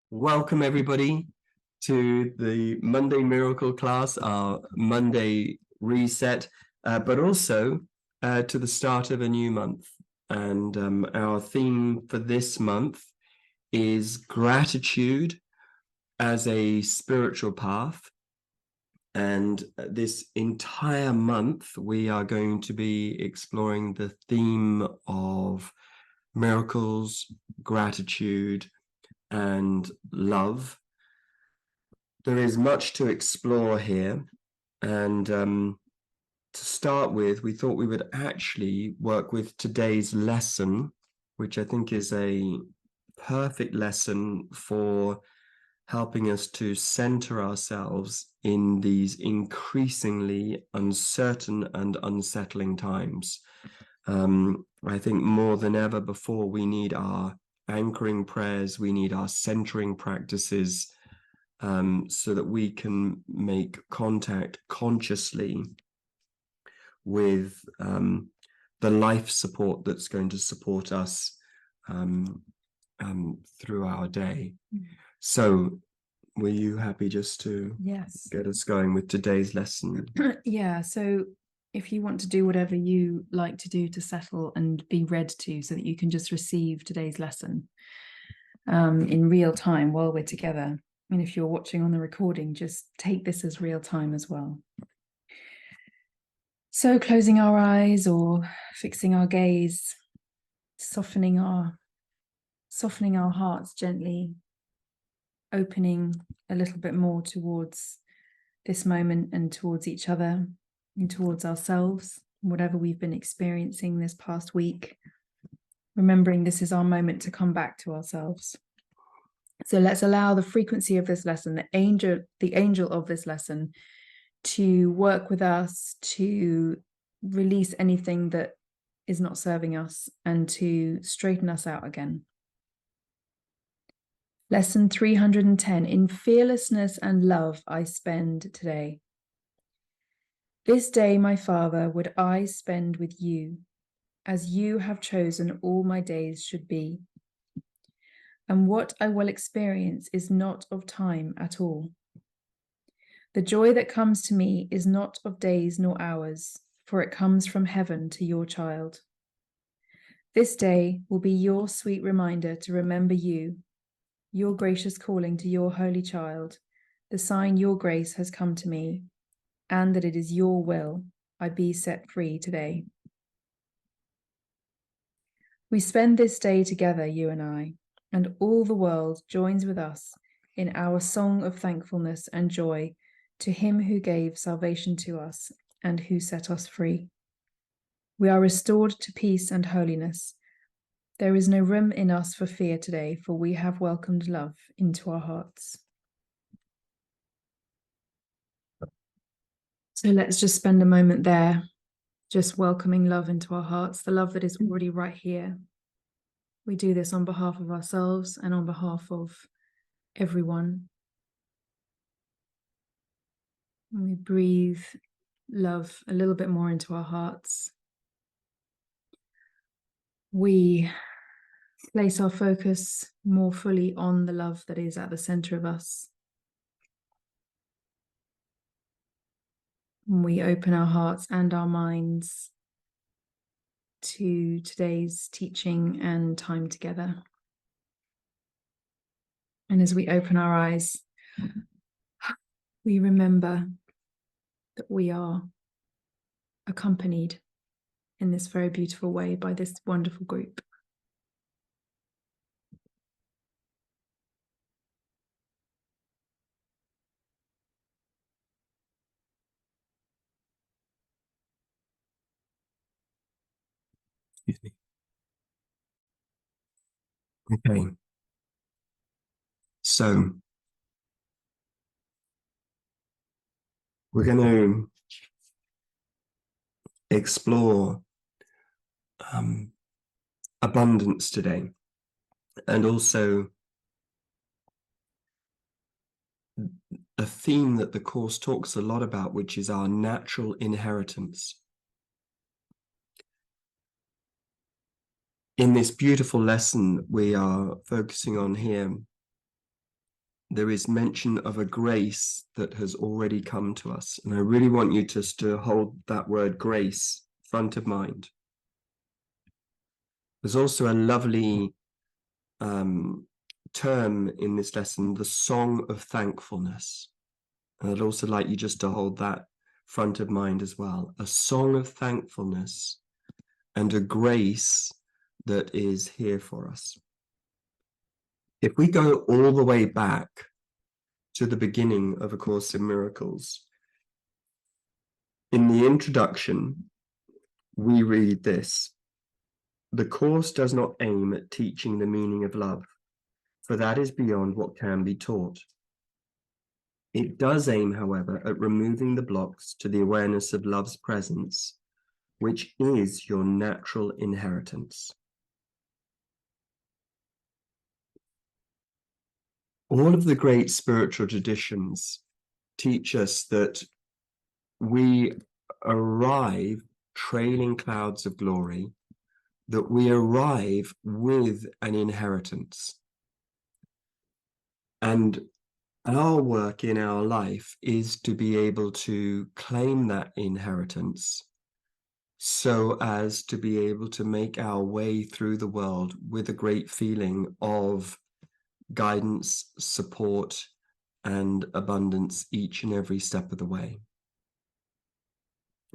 Welcome, everybody, to the Monday Miracle class, our Monday reset, but also to the start of a new month. And our theme for this month is gratitude as a spiritual path. And this entire month, we are going to be exploring the theme of miracles, gratitude, and love. There is much to explore here. And to start with, we thought we would actually work with today's lesson, which I think is a perfect lesson for helping us to center ourselves in these increasingly uncertain and unsettling times. I think more than ever before, we need our anchoring prayers, we need our centering practices, so that we can make contact consciously with the life support that's going to support us through our day. So were you happy just to get us going with today's lesson? Yeah, so if you want to do whatever you like to do to settle and be read to, so that you can just receive today's lesson in real time while we're together. And if you're watching on the recording, just take this as real time as well. So closing our eyes or fixing our gaze, softening our hearts gently, opening a little bit more towards this moment and towards each other and towards ourselves, whatever we've been experiencing this past week. Remembering this is our moment to come back to ourselves. So let's allow the frequency of this lesson, the angel of this lesson, to work with us, to release anything that is not serving us and to straighten us out again. Lesson 310, in fearlessness and love I spend today. This day, my Father, would I spend with you, as you have chosen all my days should be. And what I will experience is not of time at all. The joy that comes to me is not of days nor hours, for it comes from heaven to your child. This day will be your sweet reminder to remember you, your gracious calling to your holy child, the sign your grace has come to me, and that it is your will I be set free today. We spend this day together, you and I, and all the world joins with us in our song of thankfulness and joy to him who gave salvation to us and who set us free. We are restored to peace and holiness. There is no room in us for fear today, for we have welcomed love into our hearts. So let's just spend a moment there, just welcoming love into our hearts, the love that is already right here. We do this on behalf of ourselves and on behalf of everyone. And we breathe love a little bit more into our hearts. We place our focus more fully on the love that is at the center of us. And we open our hearts and our minds to today's teaching and time together. And as we open our eyes, we remember that we are accompanied in this very beautiful way by this wonderful group. Excuse me. Okay. So we're going to explore abundance today, and also a theme that the Course talks a lot about, which is our natural inheritance. In this beautiful lesson we are focusing on here, there is mention of a grace that has already come to us. And I really want you just to hold that word grace front of mind. There's also a lovely term in this lesson, the song of thankfulness. And I'd also like you just to hold that front of mind as well. A song of thankfulness and a grace that is here for us. If we go all the way back to the beginning of A Course in Miracles, in the introduction, we read this: "The Course does not aim at teaching the meaning of love, for that is beyond what can be taught. It does aim, however, at removing the blocks to the awareness of love's presence, which is your natural inheritance." All of the great spiritual traditions teach us that we arrive trailing clouds of glory, that we arrive with an inheritance. And our work in our life is to be able to claim that inheritance so as to be able to make our way through the world with a great feeling of guidance, support, and abundance each and every step of the way.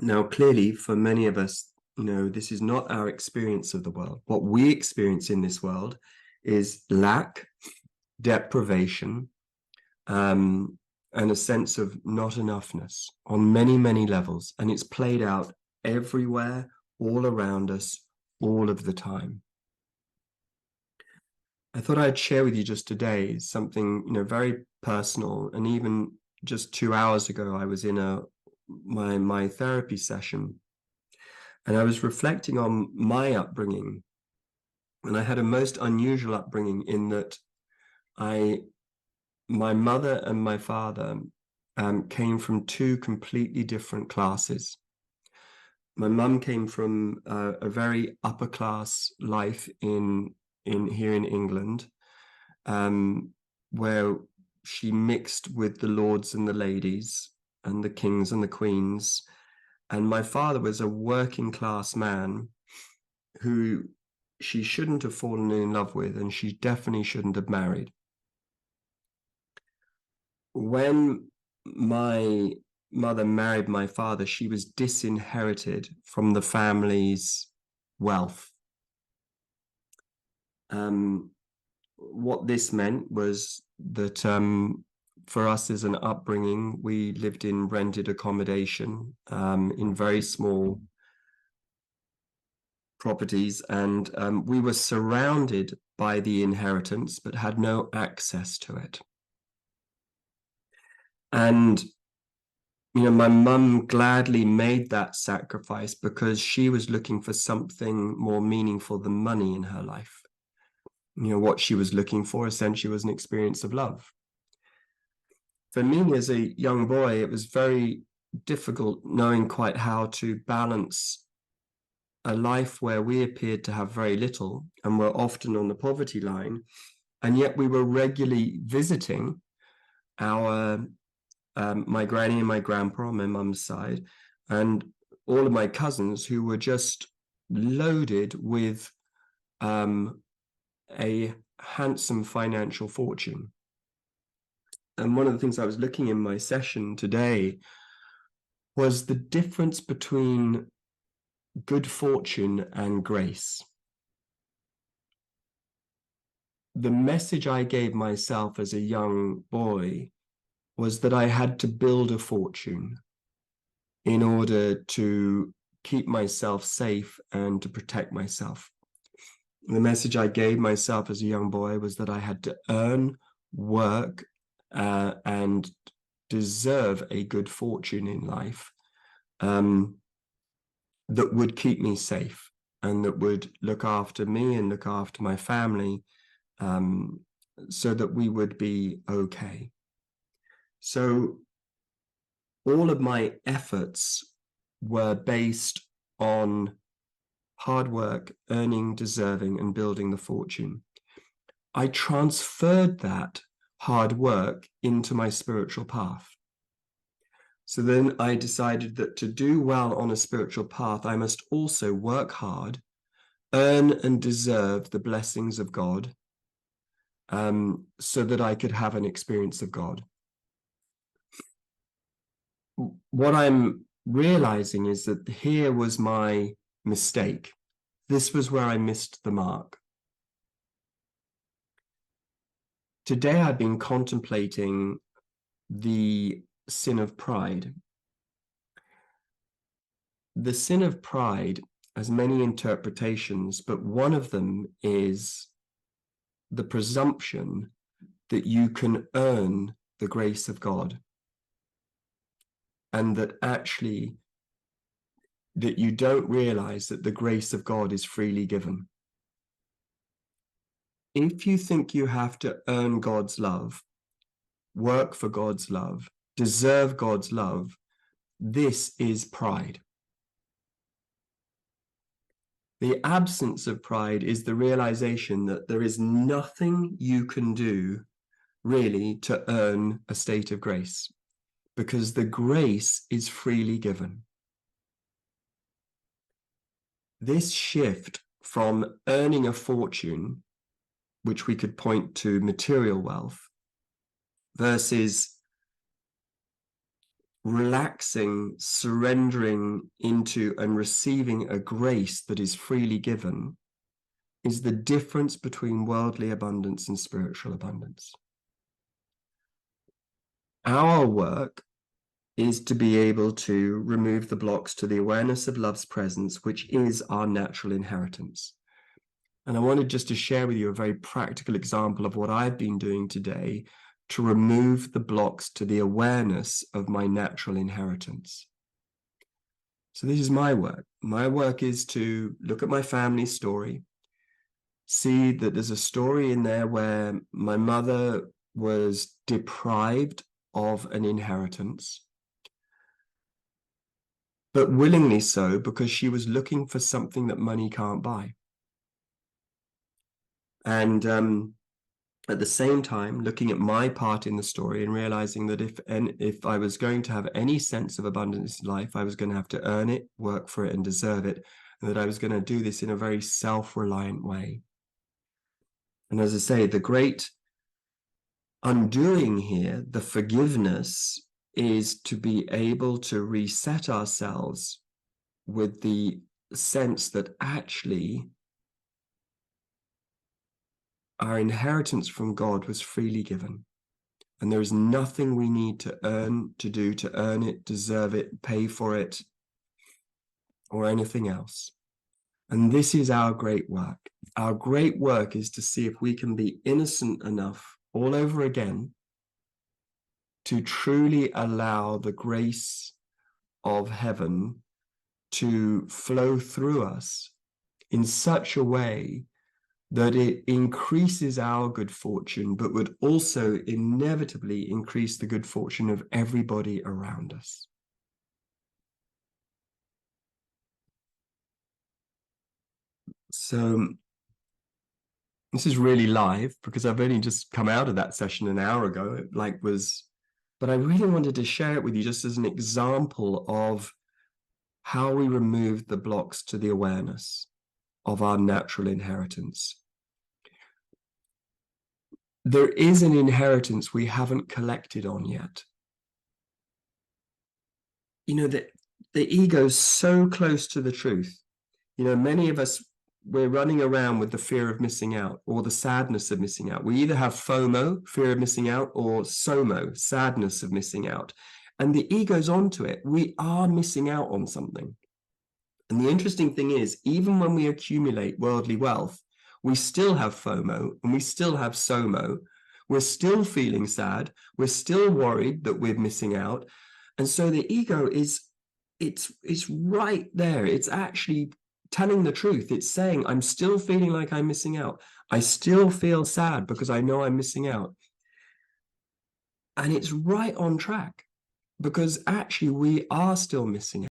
Now, clearly, for many of us, this is not our experience of the world. What we experience in this world is lack, deprivation, and a sense of not enoughness on many, many levels. And it's played out everywhere, all around us, all of the time. I thought I'd share with you just today something, very personal. And even just 2 hours ago, I was in my therapy session, and I was reflecting on my upbringing. And I had a most unusual upbringing in that my mother and my father came from two completely different classes. My mum came from a very upper class life here in England, where she mixed with the lords and the ladies and the kings and the queens. And my father was a working class man who she shouldn't have fallen in love with, and she definitely shouldn't have married. When my mother married my father, she was disinherited from the family's wealth. What this meant was that for us as an upbringing, we lived in rented accommodation in very small properties, and we were surrounded by the inheritance but had no access to it. And my mum gladly made that sacrifice because she was looking for something more meaningful than money in her life. What she was looking for essentially was an experience of love. For me as a young boy, it was very difficult knowing quite how to balance a life where we appeared to have very little and were often on the poverty line, and yet we were regularly visiting my granny and my grandpa on my mum's side, and all of my cousins who were just loaded with a handsome financial fortune. And one of the things I was looking in my session today was the difference between good fortune and grace. The message I gave myself as a young boy was that I had to build a fortune in order to keep myself safe and to protect myself. The message I gave myself as a young boy was that I had to earn, work, and deserve a good fortune in life that would keep me safe and that would look after me and look after my family, so that we would be okay. So all of my efforts were based on hard work, earning, deserving, and building the fortune. I transferred that hard work into my spiritual path. So then I decided that to do well on a spiritual path, I must also work hard, earn and deserve the blessings of God, so that I could have an experience of God. What I'm realizing is that here was my mistake. This was where I missed the mark. Today I've been contemplating the sin of pride. The sin of pride has many interpretations, but one of them is the presumption that you can earn the grace of God, and that actually that you don't realize that the grace of God is freely given. If you think you have to earn God's love, work for God's love, deserve God's love, this is pride. The absence of pride is the realization that there is nothing you can do really to earn a state of grace, because the grace is freely given. This shift from earning a fortune, which we could point to material wealth, versus relaxing, surrendering into and receiving a grace that is freely given, is the difference between worldly abundance and spiritual abundance. Our work is to be able to remove the blocks to the awareness of love's presence, which is our natural inheritance. And I wanted just to share with you a very practical example of what I've been doing today to remove the blocks to the awareness of my natural inheritance. So this is my work. My work is to look at my family story, see that there's a story in there where my mother was deprived of an inheritance, but willingly so, because she was looking for something that money can't buy. And at the same time, looking at my part in the story and realizing that if I was going to have any sense of abundance in life, I was going to have to earn it, work for it, and deserve it, and that I was going to do this in a very self-reliant way. And as I say, the great undoing here, the forgiveness, is to be able to reset ourselves with the sense that actually our inheritance from God was freely given, and there is nothing we need to do to earn it, deserve it, pay for it, or anything else. And this is our great work. Our great work is to see if we can be innocent enough all over again to truly allow the grace of heaven to flow through us in such a way that it increases our good fortune, but would also inevitably increase the good fortune of everybody around us. So this is really live because I've only just come out of that session an hour ago. But I really wanted to share it with you just as an example of how we remove the blocks to the awareness of our natural inheritance. There is an inheritance we haven't collected on yet. You know, the ego's so close to the truth. You know, many of us, we're running around with the fear of missing out, or the sadness of missing out. We either have FOMO, fear of missing out, or SOMO, sadness of missing out. And the ego's onto it. We are missing out on something. And the interesting thing is, even when we accumulate worldly wealth, we still have FOMO and we still have SOMO. We're still feeling sad. We're still worried that we're missing out. And so the ego it's right there. It's actually telling the truth. It's saying, I'm still feeling like I'm missing out. I still feel sad because I know I'm missing out. And it's right on track, because actually we are still missing out.